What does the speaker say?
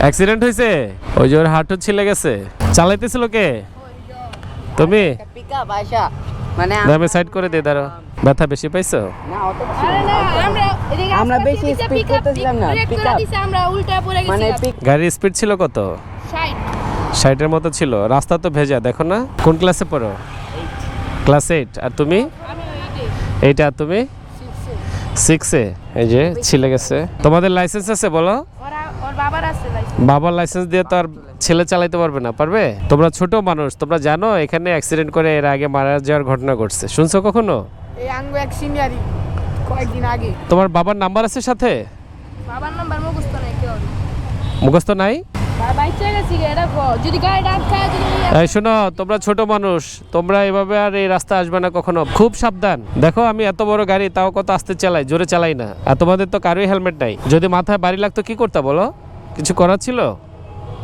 Accident হয়েছে? ওই যে ওর হাঁটু ছিলে গেছে। চালাইতেছিল কে? তুমি? পিকআপ আয়শা মানে আমি সাইড করে দিয়ে দাঁড়াও। ব্যথা বেশি পাইছো? না অত আমরা বেশি স্পিড করতেছিলাম না পিকআপ আমরা উল্টা পড়ে গেছি মানে গাড়ির স্পিড ছিল কত? 60 60-এর মতো ছিল। রাস্তা তো ভেজা, দেখো না? কোন ক্লাসে পড়ো? ক্লাস 8। আর তুমি? আমি ওইটাই এইটা। আর তুমি? 6-এ। এই যে ছিলে গেছে। তোমাদের লাইসেন্স আছে বলো? ওর বাবার আছে লাইসেন্স। বাবার লাইসেন্স দিয়ে তো আর ছেলে চালাইতে পারবে না, পারবে? তোমরা ছোট মানুষ, তোমরা জানো এখানে অ্যাক্সিডেন্ট করে এর আগে মারা যাওয়ার ঘটনা ঘটছে, শুনছো কখনো? এই আঙ্গু এক সিনিয়রই কয়েকদিন আগে। তোমার বাবার নাম্বার আছে সাথে? বাবার নাম্বার মুখস্থ নাই কেউ। মুখস্থ নাই? বাইচা গেছি এটা যদি গাড়িটা আটকায় যদি এই শোনো, তোমরা ছোট মানুষ, তোমরা এভাবে আর এই রাস্তা আসবে না কখনো। খুব সাবধান। দেখো আমি এত বড় গাড়ি, তাও কত আস্তে চালাই, জোরে চালাই না। আর তোমাদের তো কারোই হেলমেট নাই। যদি মাথায় বাড়ি লাগতো কি করতে বলো? কিছু করার ছিল?